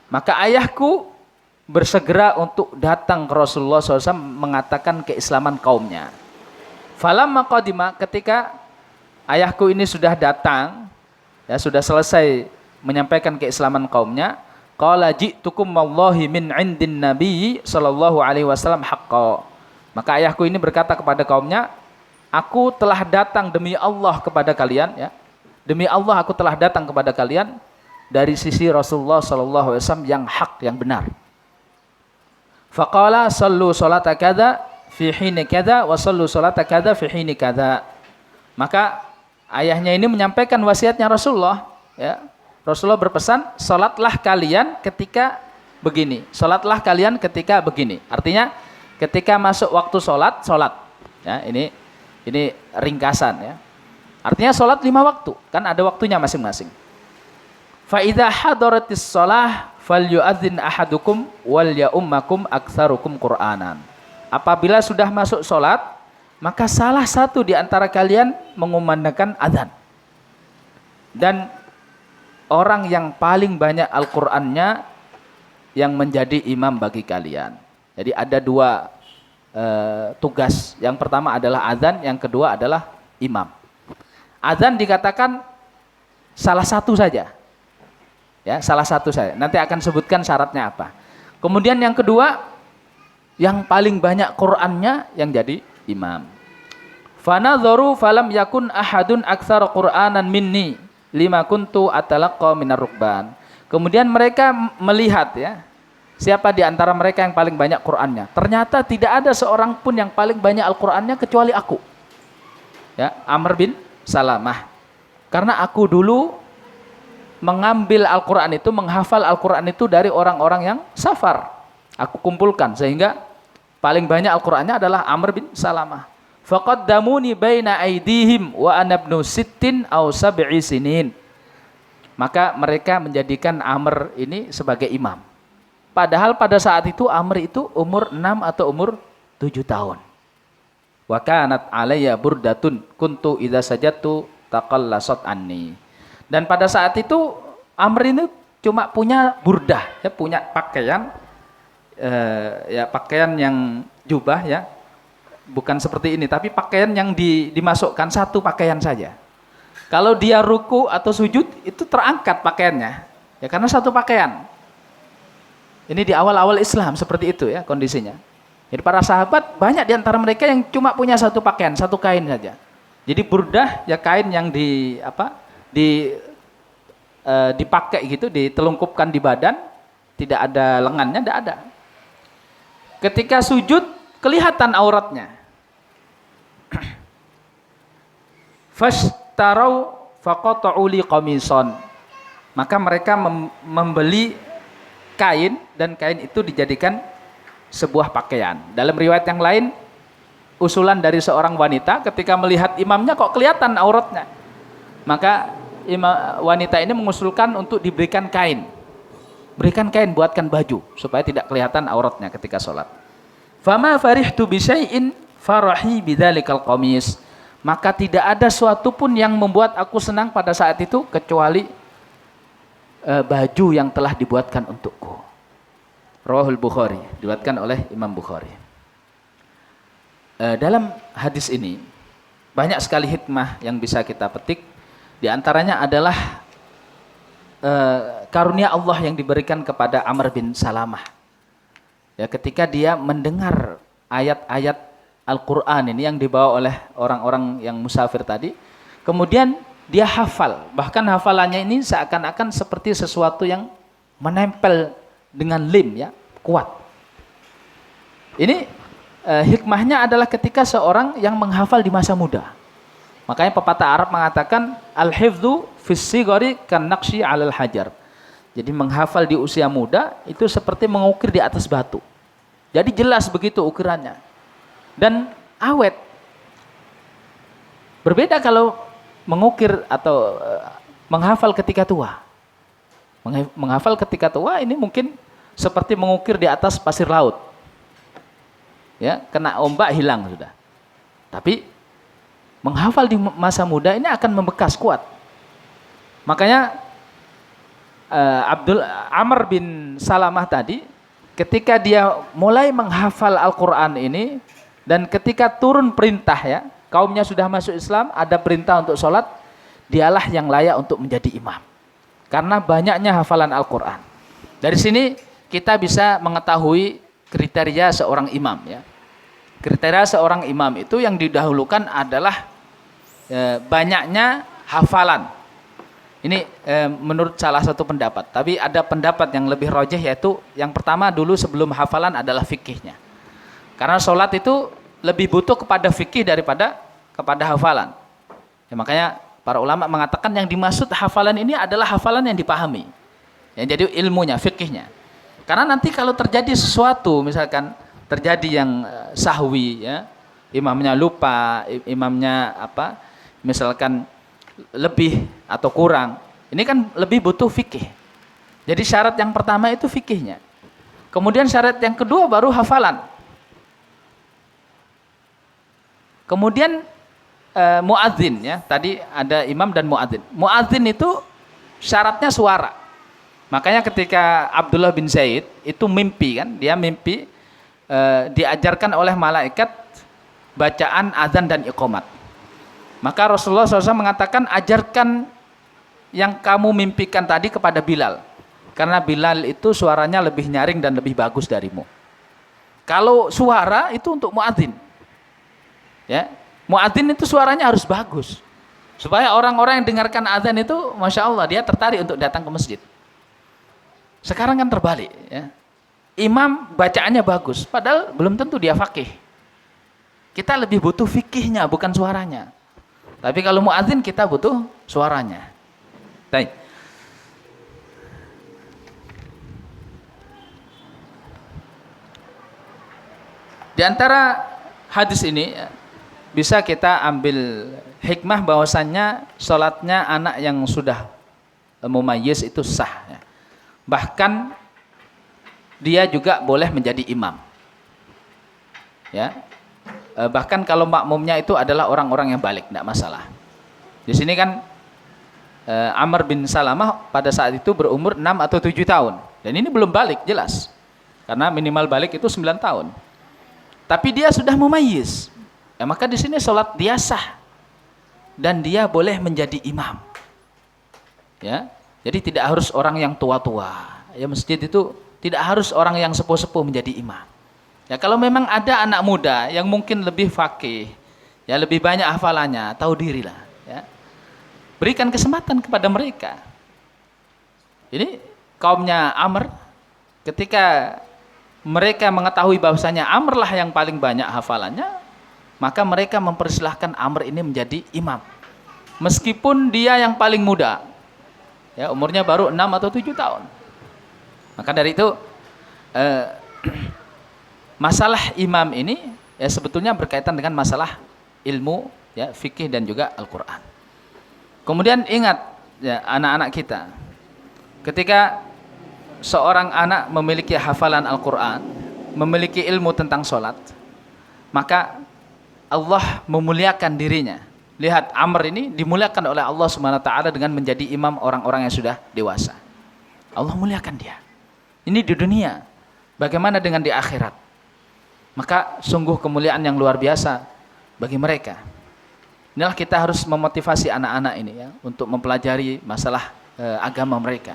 Maka ayahku bersegera untuk datang ke Rasulullah SAW mengatakan keislaman kaumnya. Falamma qadima, ketika ayahku ini sudah datang, ya sudah selesai menyampaikan keislaman kaumnya, qala ji'tukum wallahi min 'indin nabiy sallallahu alaihi wasallam haqqan. Maka ayahku ini berkata kepada kaumnya, aku telah datang demi Allah kepada kalian ya. Demi Allah aku telah datang kepada kalian dari sisi Rasulullah sallallahu alaihi wasallam yang hak, yang benar. Faqala sallu salata kadza fi hini kadza wa sallu salata kadza fi hini kadza. Maka ayahnya ini menyampaikan wasiatnya Rasulullah ya. Rasulullah berpesan, salatlah kalian ketika begini. Salatlah kalian ketika begini. Artinya ketika masuk waktu salat, salat. Ya, ini ringkasan ya. Artinya salat 5 waktu, kan ada waktunya masing-masing. Fa idza hadaratis shalah falyu'adzin ahadukum wal ya'ummakum aktsarukum Qur'anan. Apabila sudah masuk salat, maka salah satu di antara kalian mengumandangkan azan. Dan orang yang paling banyak Al-Qur'annya yang menjadi imam bagi kalian. Jadi ada 2 tugas. Yang pertama adalah azan, yang kedua adalah imam. Azan dikatakan salah satu saja. Ya, salah satu saja. Nanti akan sebutkan syaratnya apa. Kemudian yang kedua, yang paling banyak Qur'annya yang jadi imam. Fanadharu falam yakun ahadun aktsara Qur'anan minni lima kuntu atalaqqa minar rukban. Kemudian mereka melihat ya, siapa di antara mereka yang paling banyak Qur'annya. Ternyata tidak ada seorang pun yang paling banyak Al-Qur'annya kecuali aku. Ya, Amr bin Salamah. Karena aku dulu mengambil Al-Quran itu, menghafal Al-Quran itu dari orang-orang yang safar. Aku kumpulkan sehingga paling banyak Al-Qurannya adalah Amr bin Salamah. Faqaddamuni baina aidihim wa ana ibnu sittin aw sab'i sinin. Maka mereka menjadikan Amr ini sebagai imam. Padahal pada saat itu Amr itu umur 6 atau umur 7 tahun. Wa kanat alayya burdatun kuntu idza sajadtu taqallasat anni. Dan pada saat itu Amr ini cuma punya burdah, ya, punya pakaian, pakaian yang jubah ya, bukan seperti ini, tapi pakaian yang dimasukkan satu pakaian saja. Kalau dia ruku atau sujud itu terangkat pakaiannya, ya karena satu pakaian. Ini di awal-awal Islam seperti itu ya kondisinya. Jadi para sahabat banyak di antara mereka yang cuma punya satu pakaian, satu kain saja. Jadi burdah ya kain yang dipakai gitu, ditelungkupkan di badan, tidak ada lengannya, tidak ada. Ketika sujud kelihatan auratnya. Fashtarau faqata'u li qamisan. Maka mereka membeli kain dan kain itu dijadikan sebuah pakaian. Dalam riwayat yang lain, usulan dari seorang wanita ketika melihat imamnya kok kelihatan auratnya. Maka wanita ini mengusulkan untuk diberikan kain. Berikan kain, buatkan baju supaya tidak kelihatan auratnya ketika sholat. Fama farihtu bi syai'in farahi bidzalikal qamis. Maka tidak ada suatu pun yang membuat aku senang pada saat itu kecuali baju yang telah dibuatkan untukku. Rawahul Bukhari, diriwayatkan oleh Imam Bukhari. Dalam hadis ini banyak sekali hikmah yang bisa kita petik. Di antaranya adalah karunia Allah yang diberikan kepada Amr bin Salamah. Ya, ketika dia mendengar ayat-ayat Al-Quran ini yang dibawa oleh orang-orang yang musafir tadi, kemudian dia hafal. Bahkan hafalannya ini seakan-akan seperti sesuatu yang menempel dengan lim, ya, kuat. Ini hikmahnya adalah ketika seorang yang menghafal di masa muda. Makanya pepatah Arab mengatakan al-hifdzu fis sigari kan naqshi 'alal hajar. Jadi menghafal di usia muda itu seperti mengukir di atas batu. Jadi jelas begitu ukirannya. Dan awet. Berbeda kalau mengukir atau menghafal ketika tua. Menghafal ketika tua ini mungkin seperti mengukir di atas pasir laut. Ya, kena ombak hilang sudah. Tapi menghafal di masa muda ini akan membekas kuat. Makanya Amr bin Salamah tadi ketika dia mulai menghafal Al-Quran ini dan ketika turun perintah, ya, kaumnya sudah masuk Islam, ada perintah untuk sholat, dialah yang layak untuk menjadi imam. Karena banyaknya hafalan Al-Quran. Dari sini kita bisa mengetahui kriteria seorang imam, ya. Kriteria seorang imam itu yang didahulukan adalah banyaknya hafalan. Ini menurut salah satu pendapat. Tapi ada pendapat yang lebih rajih, yaitu yang pertama dulu sebelum hafalan adalah fikihnya. Karena sholat itu lebih butuh kepada fikih daripada kepada hafalan. Ya, makanya para ulama mengatakan yang dimaksud hafalan ini adalah hafalan yang dipahami. Ya, jadi ilmunya, fikihnya. Karena nanti kalau terjadi sesuatu, misalkan terjadi yang sahwi, ya, imamnya lupa, imamnya misalkan lebih atau kurang, ini kan lebih butuh fikih. Jadi syarat yang pertama itu fikihnya. Kemudian syarat yang kedua baru hafalan. Kemudian muadzin, ya, tadi ada imam dan muadzin. Muadzin itu syaratnya suara. Makanya ketika Abdullah bin Zaid itu mimpi, kan, dia mimpi diajarkan oleh malaikat bacaan azan dan iqamat. Maka Rasulullah SAW mengatakan, ajarkan yang kamu mimpikan tadi kepada Bilal, karena Bilal itu suaranya lebih nyaring dan lebih bagus darimu. Kalau suara itu untuk muadzin, ya, muadzin itu suaranya harus bagus supaya orang-orang yang dengarkan azan itu, masya Allah, dia tertarik untuk datang ke masjid. Sekarang kan terbalik, ya. Imam bacaannya bagus, padahal belum tentu dia faqih. Kita lebih butuh fikihnya, bukan suaranya. Tapi kalau muadzin kita butuh suaranya. Baik. Di antara hadis ini bisa kita ambil hikmah bahwasannya sholatnya anak yang sudah mumayyiz itu sah, ya. Bahkan dia juga boleh menjadi imam, ya. Bahkan kalau makmumnya itu adalah orang-orang yang balik, tidak masalah. Di sini kan Amr bin Salamah pada saat itu berumur 6 atau 7 tahun, dan ini belum balik, jelas, karena minimal balik itu 9 tahun. Tapi dia sudah mumayyiz, ya, maka di sini sholat dia sah dan dia boleh menjadi imam, ya. Jadi tidak harus orang yang tua-tua, ya, masjid itu tidak harus orang yang sepuh-sepuh menjadi imam. Ya, kalau memang ada anak muda yang mungkin lebih faqih, ya, lebih banyak hafalannya, tahu dirilah, ya, berikan kesempatan kepada mereka. Ini kaumnya Amr, ketika mereka mengetahui bahwasanya Amr lah yang paling banyak hafalannya, maka mereka mempersilahkan Amr ini menjadi imam, meskipun dia yang paling muda, ya, umurnya baru 6 atau 7 tahun. Maka dari itu masalah imam ini, ya, sebetulnya berkaitan dengan masalah ilmu, ya, fikih dan juga Al-Quran. Kemudian ingat, ya, anak-anak kita, ketika seorang anak memiliki hafalan Al-Quran, memiliki ilmu tentang sholat, maka Allah memuliakan dirinya. Lihat, Amr ini dimuliakan oleh Allah SWT dengan menjadi imam orang-orang yang sudah dewasa. Allah muliakan dia. Ini di dunia. Bagaimana dengan di akhirat? Maka sungguh kemuliaan yang luar biasa bagi mereka. Inilah kita harus memotivasi anak-anak ini, ya, untuk mempelajari masalah agama mereka,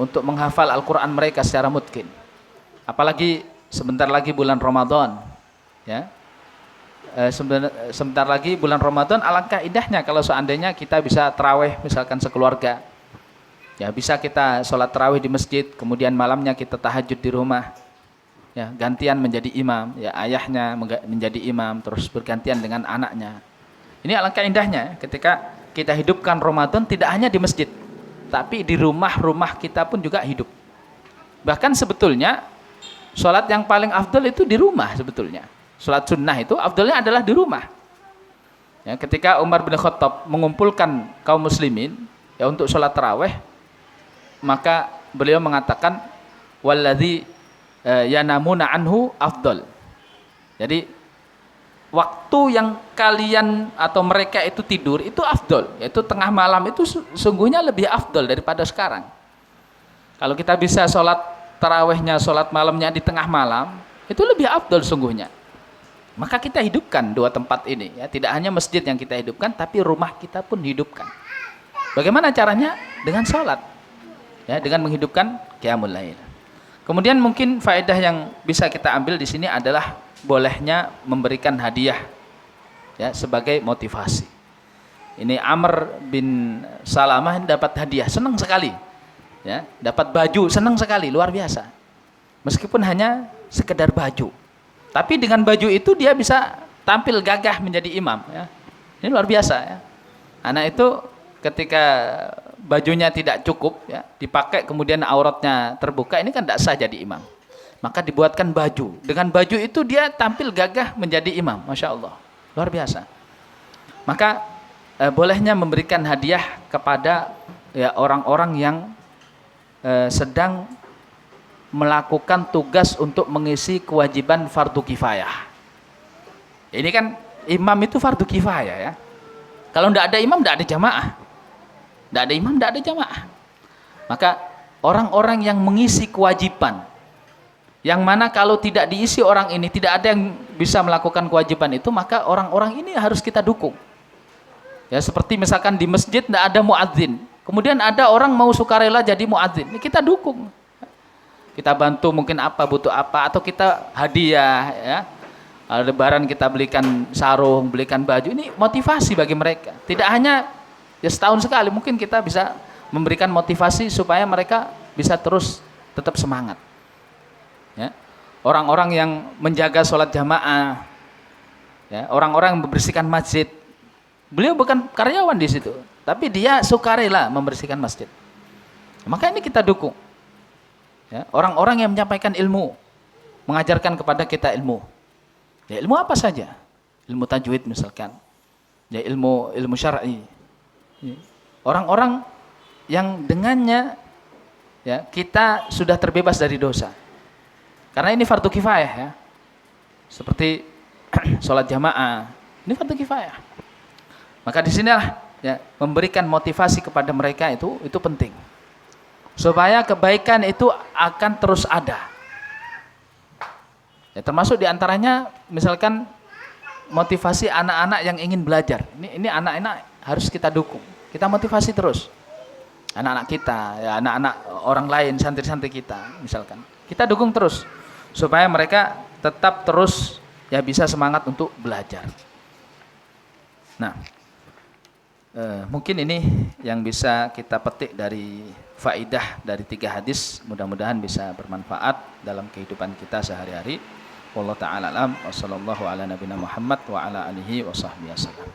untuk menghafal Al-Quran mereka secara mutqin. Apalagi sebentar lagi bulan Ramadan, ya. Sebentar lagi bulan Ramadan, alangkah indahnya kalau seandainya kita bisa tarawih misalkan sekeluarga, ya, bisa kita sholat tarawih di masjid, kemudian malamnya kita tahajud di rumah, ya, gantian menjadi imam, ya, ayahnya menjadi imam, terus bergantian dengan anaknya. Ini alangkah indahnya ketika kita hidupkan Ramadan tidak hanya di masjid, tapi di rumah-rumah kita pun juga hidup. Bahkan sebetulnya sholat yang paling afdal itu di rumah sebetulnya. Sholat sunnah itu afdalnya adalah di rumah. Ya, ketika Umar bin Khattab mengumpulkan kaum muslimin, ya, untuk sholat tarawih, maka beliau mengatakan walladzi yanamuna anhu afdal. Jadi waktu yang kalian atau mereka itu tidur itu afdal, yaitu tengah malam itu sungguhnya lebih afdal daripada sekarang. Kalau kita bisa sholat tarawihnya, sholat malamnya di tengah malam, itu lebih afdal sungguhnya. Maka kita hidupkan dua tempat ini, ya, tidak hanya masjid yang kita hidupkan, tapi rumah kita pun hidupkan. Bagaimana caranya? Dengan sholat, ya, dengan menghidupkan qiyamul lail. Kemudian mungkin faedah yang bisa kita ambil di sini adalah bolehnya memberikan hadiah, ya, sebagai motivasi. Ini Amr bin Salamah dapat hadiah, senang sekali, ya, dapat baju, senang sekali, luar biasa. Meskipun hanya sekedar baju, tapi dengan baju itu dia bisa tampil gagah menjadi imam, ya. Ini luar biasa, ya. Anak itu ketika bajunya tidak cukup ya, dipakai kemudian auratnya terbuka, ini kan tidak sah jadi imam. Maka dibuatkan baju. Dengan baju itu dia tampil gagah menjadi imam. Masya Allah. Luar biasa. Maka bolehnya memberikan hadiah kepada ya orang-orang yang sedang melakukan tugas untuk mengisi kewajiban fardu kifayah. Ini kan imam itu fardu kifayah ya. Kalau tidak ada imam, tidak ada jamaah. Tidak ada imam, tidak ada jamaah. Maka orang-orang yang mengisi kewajiban, yang mana kalau tidak diisi orang ini, tidak ada yang bisa melakukan kewajiban itu, maka orang-orang ini harus kita dukung. Ya, seperti misalkan di masjid tidak ada muadzin, kemudian ada orang mau sukarela jadi muadzin, ini kita dukung. Kita bantu mungkin apa, butuh apa, atau kita hadiah ya. Lebaran kita belikan sarung, belikan baju, ini motivasi bagi mereka. Tidak hanya ya setahun sekali, mungkin kita bisa memberikan motivasi supaya mereka bisa terus tetap semangat. Ya. Orang-orang yang menjaga sholat jamaah, ya, orang-orang yang membersihkan masjid, beliau bukan karyawan di situ, tapi dia sukarela membersihkan masjid. Maka ini kita dukung. Ya, orang-orang yang menyampaikan ilmu, mengajarkan kepada kita ilmu. Ya, ilmu apa saja? Ilmu tajwid misalkan. Ya, ilmu syar'i. Ya. Orang-orang yang dengannya ya kita sudah terbebas dari dosa. Karena ini fardu kifayah ya. Seperti sholat jamaah, ini fardu kifayah. Maka di sinilah ya memberikan motivasi kepada mereka itu penting. Supaya kebaikan itu akan terus ada. Ya, termasuk diantaranya misalkan motivasi anak-anak yang ingin belajar. Ini anak-anak harus kita dukung. Kita motivasi terus. Anak-anak kita, ya anak-anak orang lain, santri-santri kita misalkan. Kita dukung terus supaya mereka tetap terus ya bisa semangat untuk belajar. Nah, mungkin ini yang bisa kita petik dari faidah dari 3 hadis, mudah-mudahan bisa bermanfaat dalam kehidupan kita sehari-hari. Wallahu ta'ala alam wa sallallahu ala nabiyina Muhammad wa ala alihi wa sahbihi wasallam.